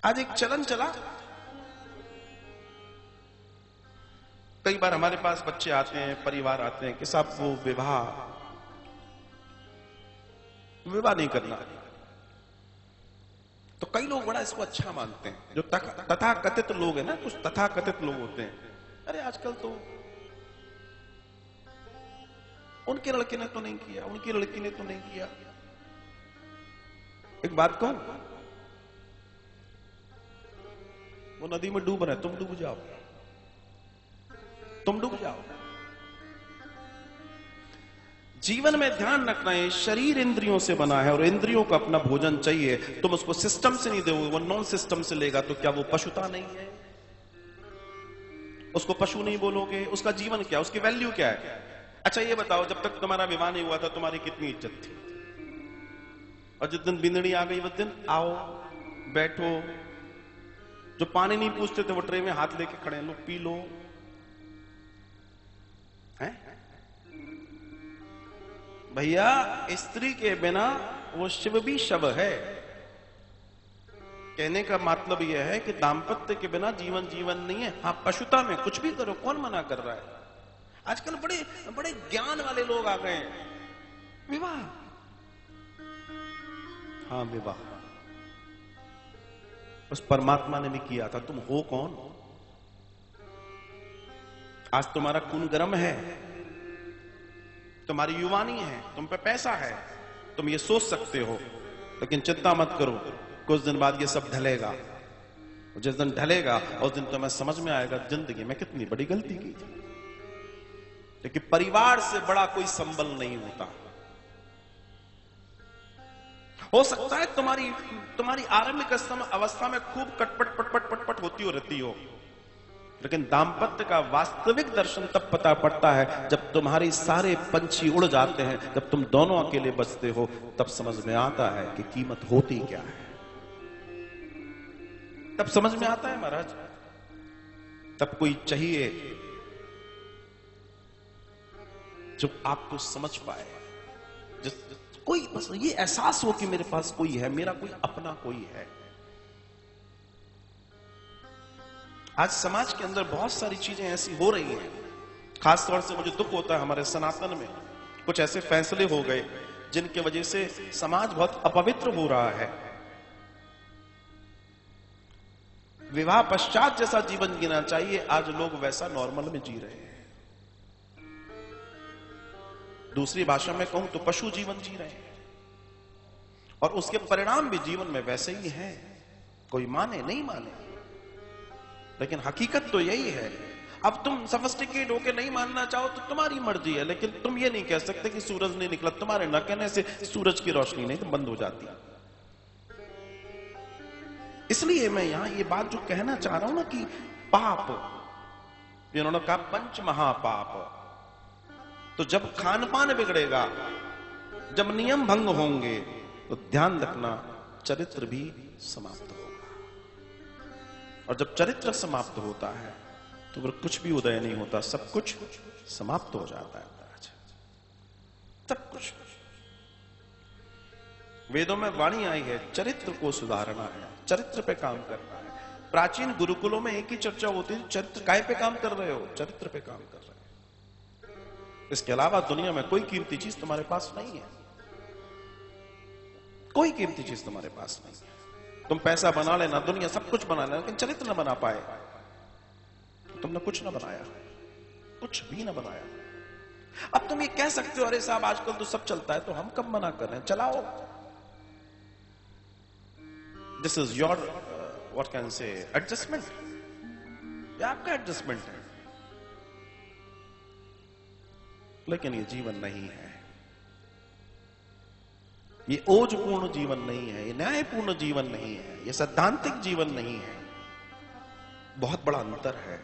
आज एक चलन चला, कई बार हमारे पास बच्चे आते हैं, परिवार आते हैं कि साहब वो विवाह नहीं करना। तो कई लोग बड़ा इसको अच्छा मानते हैं, जो तथाकथित लोग हैं ना, कुछ तथाकथित लोग होते हैं, अरे आजकल तो उनके लड़के ने तो नहीं किया, उनकी लड़की ने तो नहीं किया। एक बात कहूं, वो नदी में डूब रहे, तुम डूब जाओ, तुम डूब जाओ। जीवन में ध्यान रखना है, शरीर इंद्रियों से बना है और इंद्रियों को अपना भोजन चाहिए। तुम उसको सिस्टम से नहीं दोगे, वो नॉन सिस्टम से लेगा, तो क्या वो पशुता नहीं है? उसको पशु नहीं बोलोगे? उसका जीवन क्या, उसकी वैल्यू क्या है? अच्छा ये बताओ, जब तक तुम्हारा विवाह नहीं हुआ था तुम्हारी कितनी इज्जत थी? और जिस दिन बिंदड़ी आ गई उस दिन आओ बैठो, जो पानी नहीं पूछते थे वो ट्रे में हाथ लेके खड़े, लो पी लो, हैं? भैया स्त्री के बिना वो शिव भी शव है। कहने का मतलब यह है कि दाम्पत्य के बिना जीवन जीवन नहीं है। हाँ, पशुता में कुछ भी करो, कौन मना कर रहा है? आजकल बड़े बड़े ज्ञान वाले लोग आ गए हैं। विवाह, हाँ विवाह उस परमात्मा ने भी किया था। तुम हो कौन? आज तुम्हारा खून गर्म है, तुम्हारी युवानी है, तुम पे पैसा है, तुम ये सोच सकते हो, लेकिन चिंता मत करो, कुछ दिन बाद ये सब ढलेगा। जिस दिन ढलेगा उस दिन तुम्हें समझ में आएगा जिंदगी में कितनी बड़ी गलती की थी। लेकिन परिवार से बड़ा कोई संबल नहीं होता। हो सकता है तुम्हारी आरंभिक अवस्था में खूब कटपट पटपट पटपट होती हो रहती हो, लेकिन दाम्पत्य का वास्तविक दर्शन तब पता पड़ता है जब तुम्हारी सारे पंछी उड़ जाते हैं, जब तुम दोनों अकेले बचते हो, तब समझ में आता है कि कीमत होती क्या है। तब समझ में आता है महाराज, तब कोई चाहिए जो आपको समझ पाए, कोई बस ये एहसास हो कि मेरे पास कोई है, मेरा कोई अपना कोई है। आज समाज के अंदर बहुत सारी चीजें ऐसी हो रही हैं, खासतौर से मुझे दुख होता है हमारे सनातन में कुछ ऐसे फैसले हो गए जिनके वजह से समाज बहुत अपवित्र हो रहा है। विवाह पश्चात जैसा जीवन जीना चाहिए, आज लोग वैसा नॉर्मल में जी रहे हैं। दूसरी भाषा में कहूं तो पशु जीवन जी रहे हैं, और उसके परिणाम भी जीवन में वैसे ही हैं, कोई माने नहीं माने, लेकिन हकीकत तो यही है। अब तुम सोफिस्टिकेट होके नहीं मानना चाहो तो तुम्हारी मर्जी है, लेकिन तुम ये नहीं कह सकते कि सूरज नहीं निकला। तुम्हारे न कहने से सूरज की रोशनी नहीं तो बंद हो जाती। इसलिए मैं यहां ये बात जो कहना चाह रहा हूं ना कि पाप, जिन्होंने कहा पंच महापाप, तो जब खान पान बिगड़ेगा, जब नियम भंग होंगे, तो ध्यान रखना चरित्र भी समाप्त होगा। और जब चरित्र समाप्त होता है तो फिर कुछ भी उदय नहीं होता, सब कुछ समाप्त हो जाता है। सब कुछ वेदों में वाणी आई है, चरित्र को सुधारना है, चरित्र पे काम करना है। प्राचीन गुरुकुलों में एक ही चर्चा होती थी, चरित्र काय पे काम कर रहे हो? चरित्र पे काम कर रहे हो। इसके अलावा दुनिया में कोई कीमती चीज तुम्हारे पास नहीं है, कोई कीमती चीज तुम्हारे पास नहीं है। तुम पैसा बना लेना, दुनिया सब कुछ बना लेना, लेकिन चरित्र न बना पाए, तुमने कुछ न बनाया, कुछ भी न बनाया। अब तुम ये कह सकते हो, अरे साहब आजकल तो सब चलता है, तो हम कब मना कर रहे हैं? चलाओ। This is your what can say adjustment, ये आपका एडजस्टमेंट है, लेकिन ये जीवन नहीं है, ये ओजपूर्ण जीवन नहीं है, ये न्यायपूर्ण जीवन नहीं है, ये सैद्धांतिक जीवन नहीं है। बहुत बड़ा अंतर है।